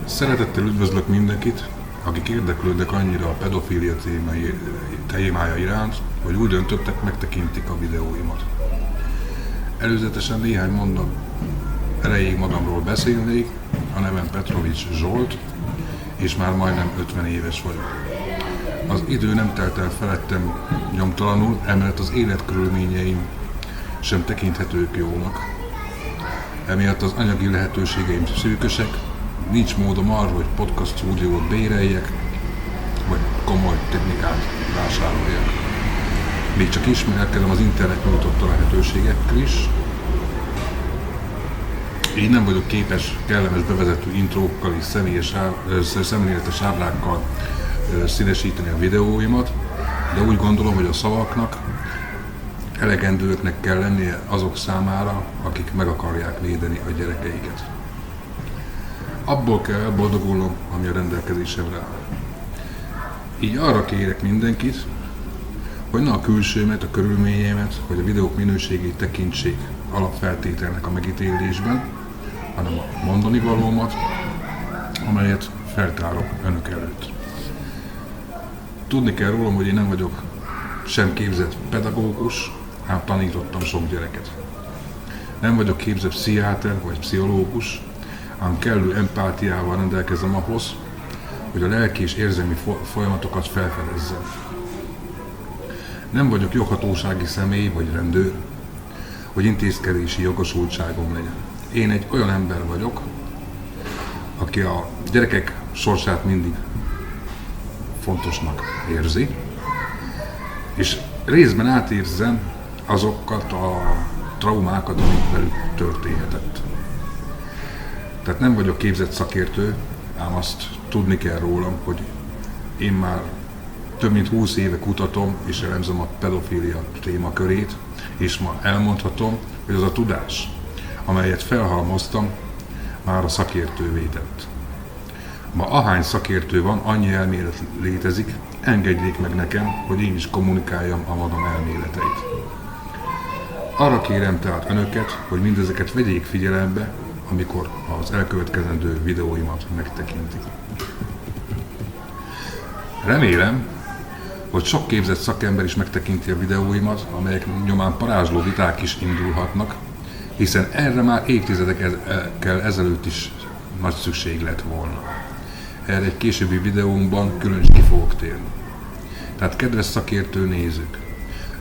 Szeretettel üdvözlök mindenkit, akik érdeklődnek annyira a pedofília témája iránt, hogy úgy döntöttek, megtekintik a videóimat. Előzetesen néhány mondat erejéig magamról beszélnék, a nevem Petrovics Zsolt, és már majdnem 50 éves vagyok. Az idő nem telt el felettem nyomtalanul, emellett az életkörülményeim sem tekinthetők jónak. Emiatt az anyagi lehetőségeim szűkösek, nincs módom arra, hogy podcast stúdiót béreljek, vagy komoly technikát vásároljak. Még csak ismerkedem az internet nyújtotta lehetőségekkel is. Így nem vagyok képes kellemes bevezető intrókkal és szemléletes ábrákkal színesíteni a videóimat, de úgy gondolom, hogy a szavaknak elegendőknek kell lennie azok számára, akik meg akarják védeni a gyerekeiket. Abból kell boldogulnom, ami a rendelkezésemre áll. Így arra kérek mindenkit, hogy ne a külsőmet, a körülményeimet, vagy a videók minőségét tekintsék alapfeltételnek a megítélésben, hanem a mondani valómat, amelyet feltárok önök előtt. Tudni kell rólam, hogy én nem vagyok sem képzett pedagógus, ám tanítottam sok gyereket. Nem vagyok képzett pszichiáter vagy pszichológus, ám kellő empátiával rendelkezem ahhoz, hogy a lelki és érzelmi folyamatokat felfedezzem. Nem vagyok joghatósági személy vagy rendőr, hogy intézkedési jogosultságom legyen. Én egy olyan ember vagyok, aki a gyerekek sorsát mindig fontosnak érzi, és részben átérzem azokat a traumákat, amik velük történhetett. Tehát nem vagyok képzett szakértő, ám azt tudni kell rólam, hogy én már több mint 20 éve kutatom és elemzem a pedofília témakörét, és ma elmondhatom, hogy az a tudás, amelyet felhalmoztam, már a szakértővé tett. Ma ahány szakértő van, annyi elmélet létezik, engedjék meg nekem, hogy én is kommunikáljam a magam elméleteit. Arra kérem tehát önöket, hogy mindezeket vegyék figyelembe, amikor az elkövetkezendő videóimat megtekintik. Remélem, hogy sok képzett szakember is megtekinti a videóimat, amelyek nyomán parázsló viták is indulhatnak, hiszen erre már évtizedekkel ezelőtt is nagy szükség lett volna. Erre egy későbbi videómban külön is ki fogok térni. Tehát kedves szakértő nézők,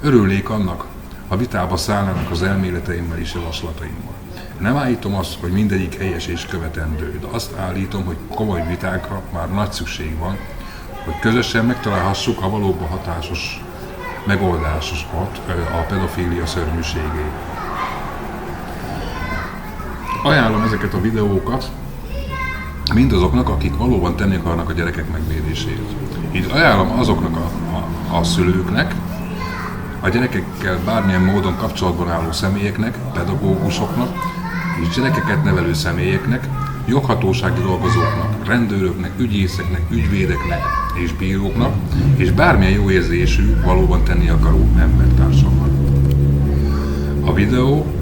örülnék annak, ha vitába szállnának az elméleteimmel és javaslataimmal. Nem állítom azt, hogy mindegyik helyes és követendő, de azt állítom, hogy komoly vitákra már nagy szükség van, hogy közösen megtalálhassuk a valóban hatásos megoldásokat a pedofília szörnyűségére. Ajánlom ezeket a videókat mindazoknak, akik valóban tenni akarnak a gyerekek megvédéséért. Így ajánlom azoknak a szülőknek, a gyerekekkel bármilyen módon kapcsolatban álló személyeknek, pedagógusoknak és gyerekeket nevelő személyeknek, joghatósági dolgozóknak, rendőröknek, ügyészeknek, ügyvédeknek és bíróknak, és bármilyen jó érzésű, valóban tenni akaró embertársamnak. A videó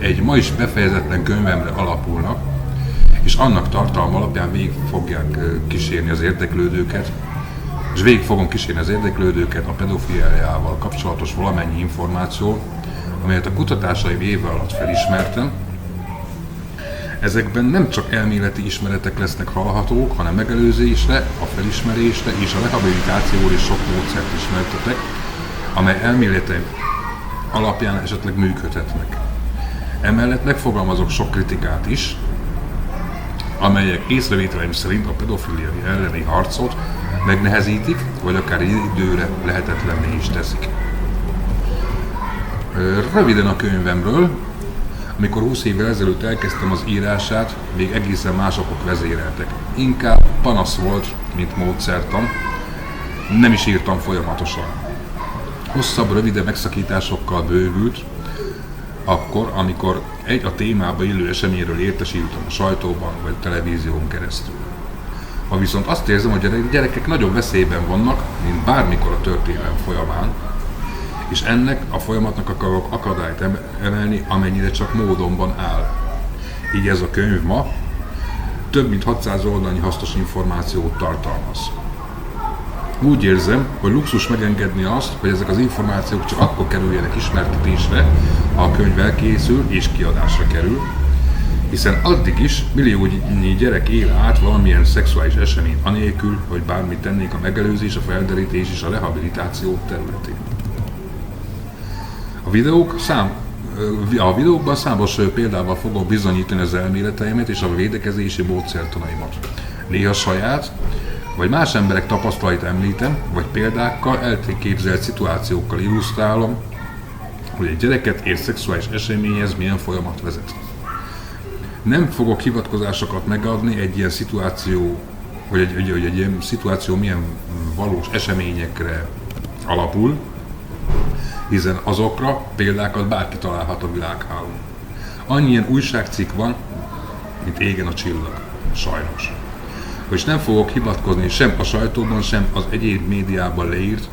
egy ma is befejezetlen könyvemre alapulnak, és annak tartalma alapján végig fogják kísérni az érdeklődőket, és végig fogom kísérni az érdeklődőket a pedofíliával kapcsolatos valamennyi információ, amelyet a kutatásaim éve alatt felismertem. Ezekben nem csak elméleti ismeretek lesznek hallhatók, hanem megelőzésre, a felismerésre és a rehabilitációra is sok módszert ismertetek, amely elméleteim alapján esetleg működhetnek. Emellett megfogalmazok sok kritikát is, amelyek észrevételeim szerint a pedofília elleni harcot megnehezítik, vagy akár időre lehetetlenné is teszik. Röviden a könyvemről, amikor 20 évvel ezelőtt elkezdtem az írását, még egészen más okok vezéreltek. Inkább panasz volt, mint módszertan, nem is írtam folyamatosan. Hosszabb, rövidebb megszakításokkal bővült, akkor, amikor egy a témába illő eseményről értesültem a sajtóban vagy a televízión keresztül. Ha viszont azt érzem, hogy a gyerekek nagyobb veszélyben vannak, mint bármikor a történelem folyamán, és ennek a folyamatnak akarok akadályt emelni, amennyire csak módonban áll. Így ez a könyv ma több mint 600 oldalnyi hasznos információt tartalmaz. Úgy érzem, hogy luxus megengedni azt, hogy ezek az információk csak akkor kerüljenek ismertetésre, ha a könyv elkészül és kiadásra kerül, hiszen addig is milliónyi gyerek él át valamilyen szexuális esemény anélkül, hogy bármit tennék a megelőzés, a felderítés és a rehabilitáció területén. A videókban számos példával fogom bizonyítani az elméleteimet és a védekezési módszertanaimat. Néha saját, vagy más emberek tapasztalait említem, vagy példákkal, elképzelt szituációkkal illusztrálom, hogy egy gyereket és szexuális eseményhez milyen folyamat vezet. Nem fogok hivatkozásokat megadni egy ilyen szituáció, hogy egy ilyen szituáció milyen valós eseményekre alapul, hiszen azokra példákat bárki találhat a világhálón. Annyi ilyen újságcikk van, mint égen a csillag, sajnos. És nem fogok hivatkozni sem a sajtóban, sem az egyéb médiában leírt,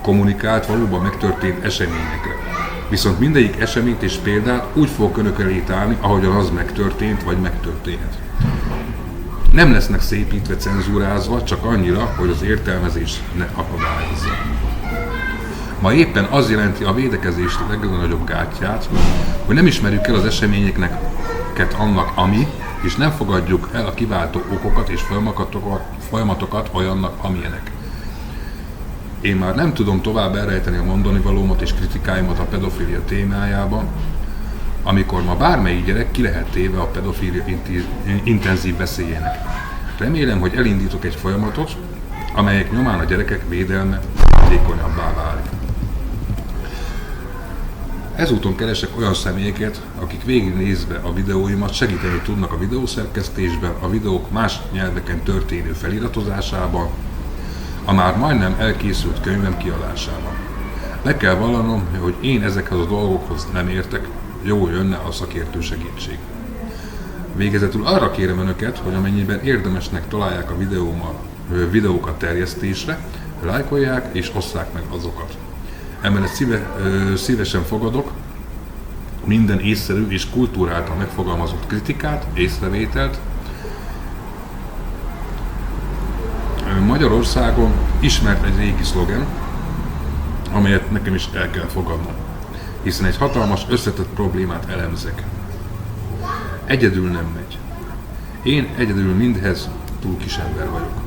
kommunikált, valóban megtörtént eseményekre. Viszont mindegyik eseményt és példát úgy fogok önök elé tárni, ahogyan az megtörtént vagy megtörténhet. Nem lesznek szépítve, cenzúrázva, csak annyira, hogy az értelmezést ne akadályozza. Ma éppen az jelenti a védekezés legnagyobb gátját, hogy nem ismerjük el az eseményeket annak, ami, és nem fogadjuk el a kiváltó okokat és folyamatokat olyannak, amilyenek. Én már nem tudom tovább elrejteni a mondani valómat és kritikáimat a pedofília témájában, amikor ma bármelyik gyerek ki lehet téve a pedofília intenzív veszélyének. Remélem, hogy elindítok egy folyamatot, amelyek nyomán a gyerekek védelme hatékonyabbá válik. Ezúton keresek olyan személyeket, akik végignézve a videóimat segíteni tudnak a videószerkesztésben, a videók más nyelveken történő feliratozásában, a már majdnem elkészült könyvem kiadásában. Le kell vallanom, hogy én ezekhez a dolgokhoz nem értek, jó jönne a szakértő segítség. Végezetül arra kérem önöket, hogy amennyiben érdemesnek találják a videókat terjesztésre, lájkolják és osszák meg azokat. Emellett szívesen fogadok minden észszerű és kultúráltan megfogalmazott kritikát, észrevételt. Magyarországon ismert egy régi szlogen, amelyet nekem is el kell fogadnom, hiszen egy hatalmas összetett problémát elemzek. Egyedül nem megy. Én egyedül mindhez túl kis ember vagyok.